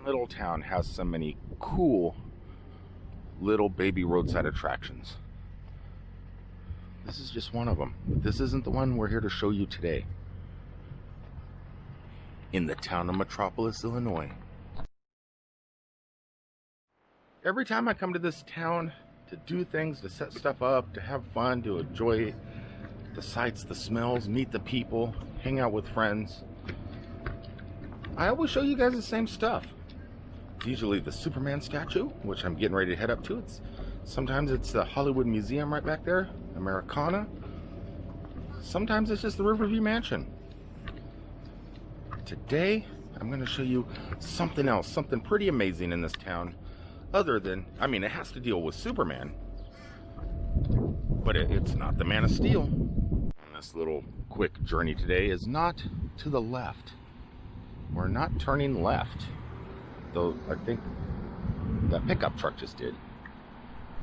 little town has so many cool little baby roadside attractions. This is just one of them. This isn't the one we're here to show you today. In the town of Metropolis, Illinois. Every time I come to this town to do things, to set stuff up, to have fun, to enjoy the sights, the smells, meet the people, hang out with friends, I always show you guys the same stuff. It's usually the Superman statue, which I'm getting ready to head up to. Sometimes it's the Hollywood Museum right back there, Americana. Sometimes it's just the Riverview Mansion. Today, I'm going to show you something else, something pretty amazing in this town. Other than, I mean, it has to deal with Superman, but it's not the Man of Steel. This little quick journey today is not to the left. We're not turning left, though I think that pickup truck just did.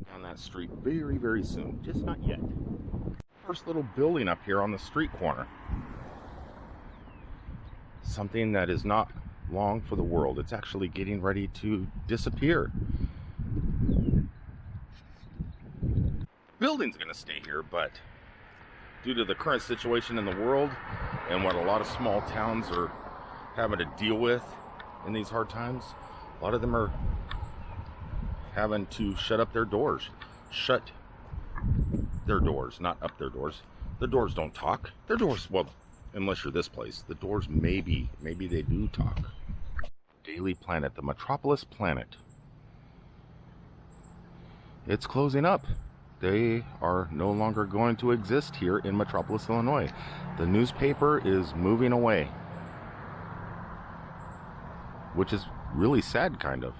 Down that street very, very soon, just not yet. First little building up here on the street corner. Something that is not long for the world. It's actually getting ready to disappear. Building's gonna stay here, but due to the current situation in the world and what a lot of small towns are having to deal with in these hard times, a lot of them are having to shut up their doors. Shut their doors, not up their doors. The doors don't talk. Their doors, well, unless you're this place, the doors maybe they do talk. Daily Planet, the Metropolis Planet. It's closing up. They are no longer going to exist here in Metropolis, Illinois. The newspaper is moving away, which is really sad, kind of.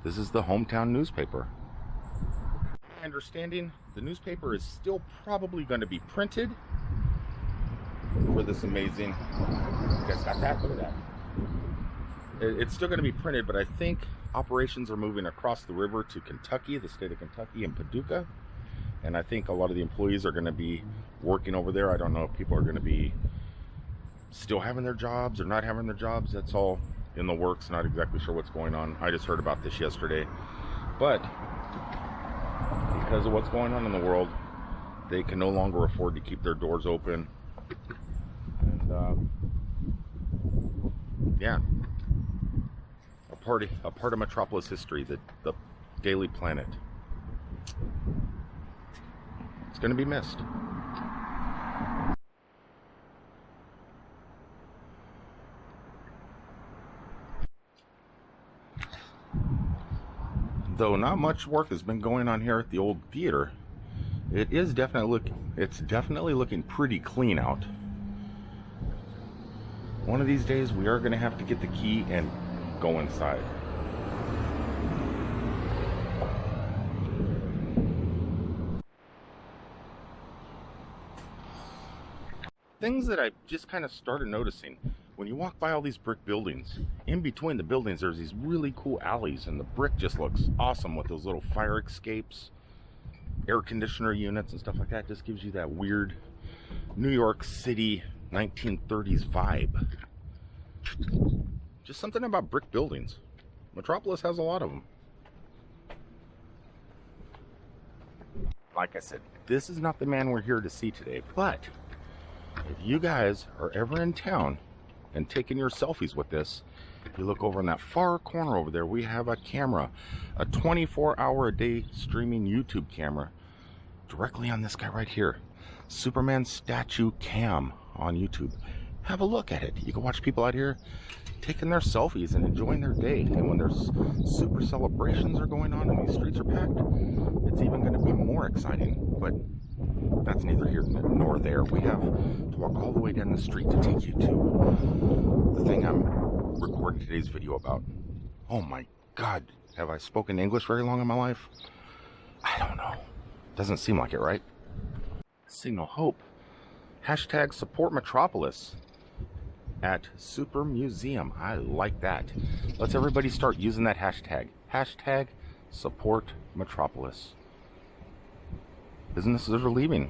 This is the hometown newspaper. My understanding, the newspaper is still probably going to be printed for this amazing, you guys got that? Look at that. It's still going to be printed, but I think operations are moving across the river to Kentucky, the state of Kentucky, and Paducah. And I think a lot of the employees are going to be working over there. I don't know if people are going to be still having their jobs or not having their jobs. That's all in the works. Not exactly sure what's going on. I just heard about this yesterday. But because of what's going on in the world, they can no longer afford to keep their doors open. And yeah, a part of Metropolis history, the Daily Planet. It's going to be missed. Though not much work has been going on here at the old theater, it's definitely looking pretty clean out. One of these days we are going to have to get the key and go inside. Things that I just kind of started noticing. When you walk by all these brick buildings, in between the buildings there's these really cool alleys, and the brick just looks awesome with those little fire escapes, air conditioner units and stuff like that. Just gives you that weird New York City 1930s vibe. Just something about brick buildings. Metropolis has a lot of them. Like I said, this is not the man we're here to see today, but if you guys are ever in town and taking your selfies with this, if you look over in that far corner over there, we have a camera, a 24-hour-a-day streaming YouTube camera directly on this guy right here. Superman statue cam on YouTube. Have a look at it. You can watch people out here taking their selfies and enjoying their day. And when there's super celebrations are going on and these streets are packed, it's even going to be more exciting. But that's neither here nor there. We have to walk all the way down the street to take you to the thing I'm recording today's video about. Oh my God, have I spoken English very long in my life? I don't know. Doesn't seem like it, right? Signal Hope. Hashtag support Metropolis at Super Museum. I like that. Let's everybody start using that hashtag. Hashtag support Metropolis. Businesses are leaving.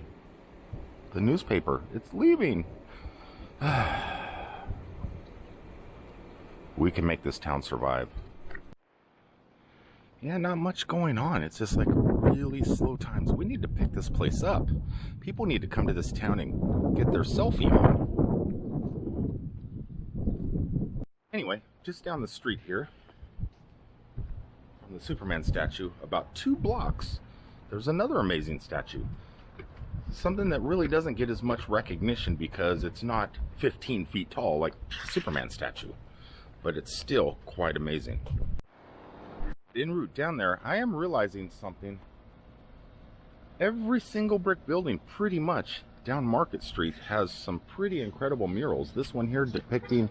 The newspaper, it's leaving. we can make this town survive. Yeah, not much going on. It's just like really slow times. We need to pick this place up. People need to come to this town and get their selfie on. Anyway, just down the street here, from the Superman statue, about 2 blocks, there's another amazing statue. Something that really doesn't get as much recognition because it's not 15 feet tall like Superman statue, but it's still quite amazing. En route down there, I am realizing something. Every single brick building pretty much down Market Street has some pretty incredible murals. This one here depicting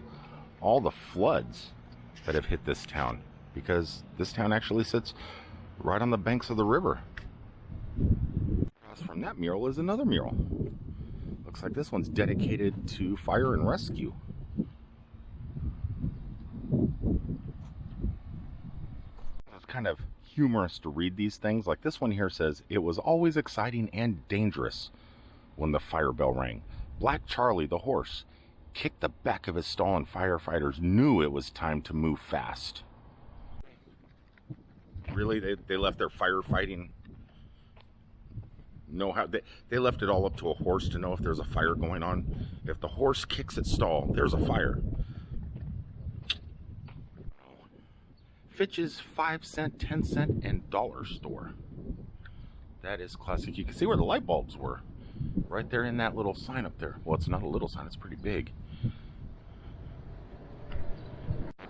all the floods that have hit this town, because this town actually sits right on the banks of the river. Across from that mural is another mural. Looks like this one's dedicated to fire and rescue. It's kind of humorous to read these things. Like this one here says, "It was always exciting and dangerous when the fire bell rang. Black Charlie, the horse, kicked the back of his stall and firefighters knew it was time to move fast." Really? They left their firefighting, know how they left it all up to a horse to know if there's a fire going on. If the horse kicks its stall, there's a fire. Fitch's 5-cent, 10-cent, and dollar store. That is classic. You can see where the light bulbs were. Right there in that little sign up there. Well, it's not a little sign, it's pretty big.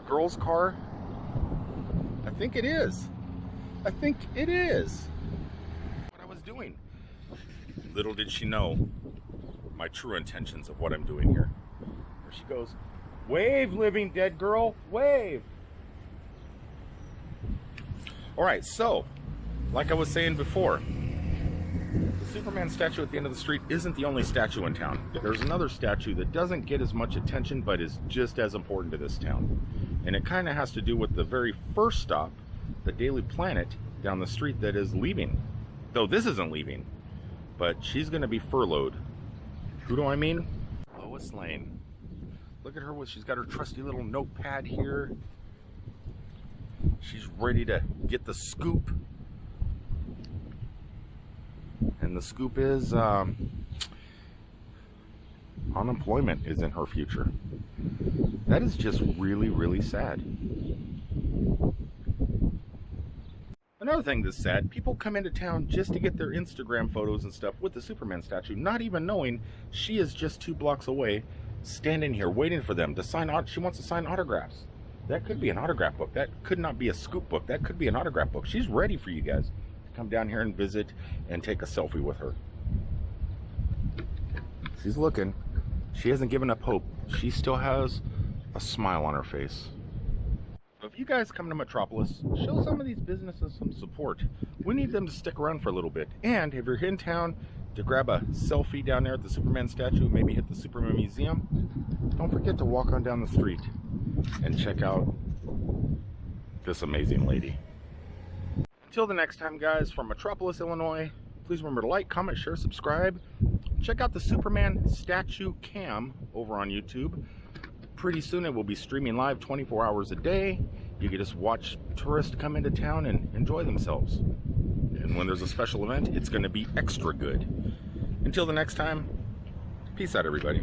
Girl's car? I think it is. I think it is. What I was doing. Little did she know my true intentions of what I'm doing here. There she goes. Wave, living dead girl, wave. All right, so, like I was saying before, the Superman statue at the end of the street isn't the only statue in town. There's another statue that doesn't get as much attention, but is just as important to this town. And it kind of has to do with the very first stop, the Daily Planet, down the street that is leaving. Though this isn't leaving, but she's going to be furloughed. Who do I mean? Lois Lane. Look at her, she's got her trusty little notepad here. She's ready to get the scoop. And the scoop is unemployment is in her future. That is just really, really sad. Another thing that's sad, people come into town just to get their Instagram photos and stuff with the Superman statue, not even knowing she is just 2 blocks away, standing here waiting for them to sign. She wants to sign autographs. That could be an autograph book. That could not be a scoop book. That could be an autograph book. She's ready for you guys to come down here and visit and take a selfie with her. She's looking. She hasn't given up hope. She still has a smile on her face. So if you guys come to Metropolis, show some of these businesses some support. We need them to stick around for a little bit. And if you're in town to grab a selfie down there at the Superman statue, maybe hit the Superman Museum, don't forget to walk on down the street and check out this amazing lady. Until the next time, guys, from Metropolis, Illinois, please remember to like, comment, share, subscribe. Check out the Superman statue cam over on YouTube. Pretty soon it will be streaming live 24 hours a day. You can just watch tourists come into town and enjoy themselves. And when there's a special event, it's going to be extra good. Until the next time, peace out, everybody.